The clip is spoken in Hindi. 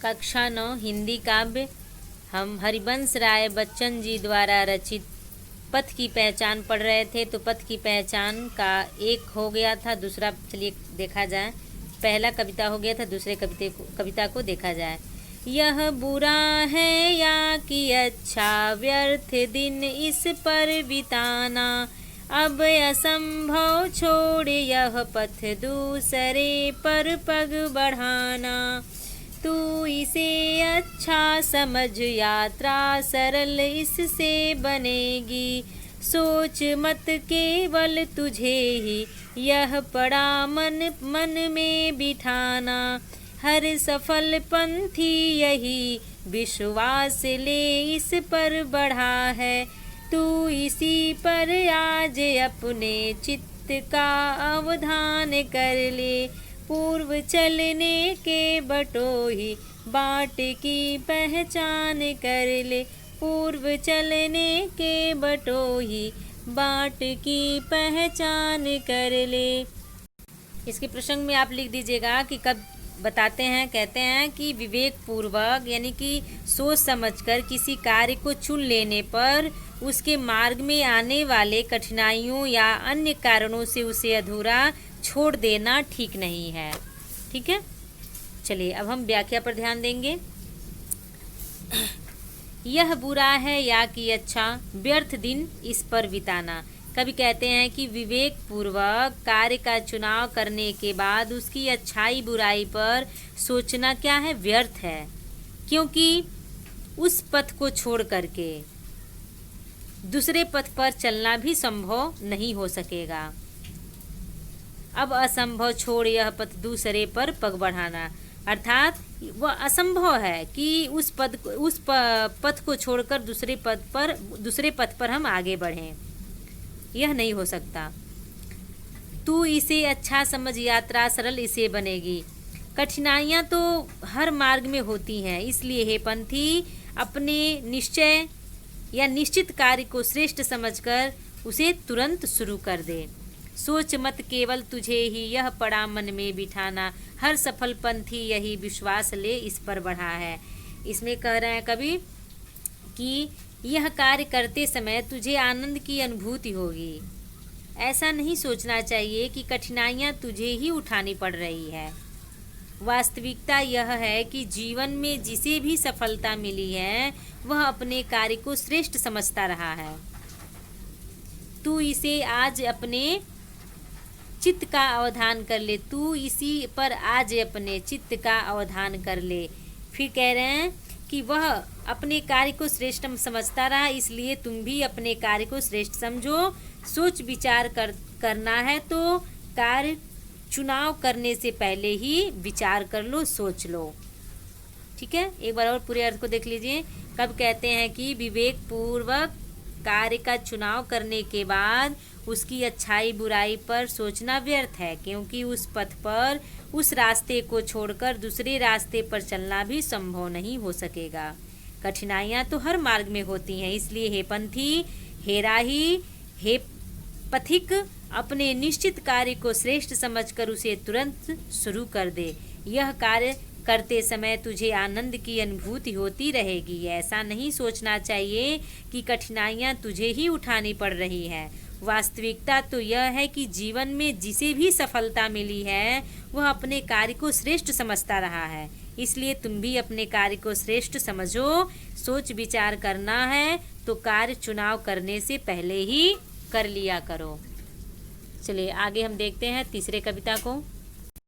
कक्षा 9 हिंदी काव्य हम हरिवंश राय बच्चन जी द्वारा रचित पथ की पहचान पढ़ रहे थे। तो पथ की पहचान का एक हो गया था, दूसरा चलिए देखा जाए। पहला कविता हो गया था, दूसरे कविता को देखा जाए। यह बुरा है या कि अच्छा, व्यर्थ दिन इस पर बिताना। अब असंभव छोड़ यह पथ, दूसरे पर पग बढ़ाना। तू इसे अच्छा समझ, यात्रा सरल इससे बनेगी। सोच मत केवल तुझे ही, यह पड़ा मन मन में बिठाना। हर सफल पंथी यही विश्वास ले इस पर बढ़ा है। तू इसी पर आज अपने चित्त का अवधान कर ले। पूर्व चलने के बटोही, बाट की पहचान कर ले। पूर्व चलने के बटोही, बाट की पहचान कर ले। इसके प्रसंग में आप लिख दीजिएगा कि कब बताते हैं। कहते हैं कि विवेक पूर्वक यानी कि सोच समझकर किसी कार्य को चुन लेने पर उसके मार्ग में आने वाले कठिनाइयों या अन्य कारणों से उसे अधूरा छोड़ देना ठीक नहीं है। ठीक है, चलिए अब हम व्याख्या पर ध्यान देंगे। यह बुरा है या कि अच्छा, व्यर्थ दिन इस पर बिताना। कभी कहते हैं कि विवेक पूर्वक कार्य का चुनाव करने के बाद उसकी अच्छाई बुराई पर सोचना क्या है, व्यर्थ है, क्योंकि उस पथ को छोड़ करके दूसरे पथ पर चलना भी संभव नहीं हो सकेगा। अब असंभव छोड़ यह पथ, दूसरे पर पग बढ़ाना, अर्थात वह असंभव है कि उस पथ को छोड़कर दूसरे पथ पर हम आगे बढ़ें, यह नहीं हो सकता। तू इसे अच्छा समझ, यात्रा सरल इसे बनेगी। कठिनाइयाँ तो हर मार्ग में होती हैं, इसलिए हे पंथी अपने निश्चय या निश्चित कार्य को श्रेष्ठ समझकर उसे तुरंत शुरू कर दे। सोच मत केवल तुझे ही, यह पड़ा मन में बिठाना। हर सफल पंथी यही विश्वास ले इस पर बढ़ा है। इसमें कह रहे हैं कवि कि यह कार्य करते समय तुझे आनंद की अनुभूति होगी। ऐसा नहीं सोचना चाहिए कि कठिनाइयाँ तुझे ही उठानी पड़ रही है। वास्तविकता यह है कि जीवन में जिसे भी सफलता मिली है वह अपने कार्य को श्रेष्ठ समझता रहा है। तू इसे आज अपने चित्त का अवधान कर ले। तू इसी पर आज अपने चित्त का अवधान कर ले। फिर कह रहे हैं कि वह अपने कार्य को श्रेष्ठ समझता रहा, इसलिए तुम भी अपने कार्य को श्रेष्ठ समझो। सोच विचार करना है तो कार्य चुनाव करने से पहले ही विचार कर लो, सोच लो। ठीक है, एक बार और पूरे अर्थ को देख लीजिए। कब कहते हैं कि विवेक पूर्वक कार्य का चुनाव करने के बाद उसकी अच्छाई बुराई पर सोचना व्यर्थ है, क्योंकि उस पथ पर उस रास्ते को छोड़कर दूसरे रास्ते पर चलना भी संभव नहीं हो सकेगा। कठिनाइयाँ तो हर मार्ग में होती हैं, इसलिए हे पंथी, हे राही, हे पथिक अपने निश्चित कार्य को श्रेष्ठ समझकर उसे तुरंत शुरू कर दे। यह कार्य करते समय तुझे आनंद की अनुभूति होती रहेगी। ऐसा नहीं सोचना चाहिए कि कठिनाइयाँ तुझे ही उठानी पड़ रही हैं। वास्तविकता तो यह है कि जीवन में जिसे भी सफलता मिली है वह अपने कार्य को श्रेष्ठ समझता रहा है, इसलिए तुम भी अपने कार्य को श्रेष्ठ समझो। सोच विचार करना है तो कार्य चुनाव करने से पहले ही कर लिया करो। चलिए आगे हम देखते हैं तीसरे कविता को।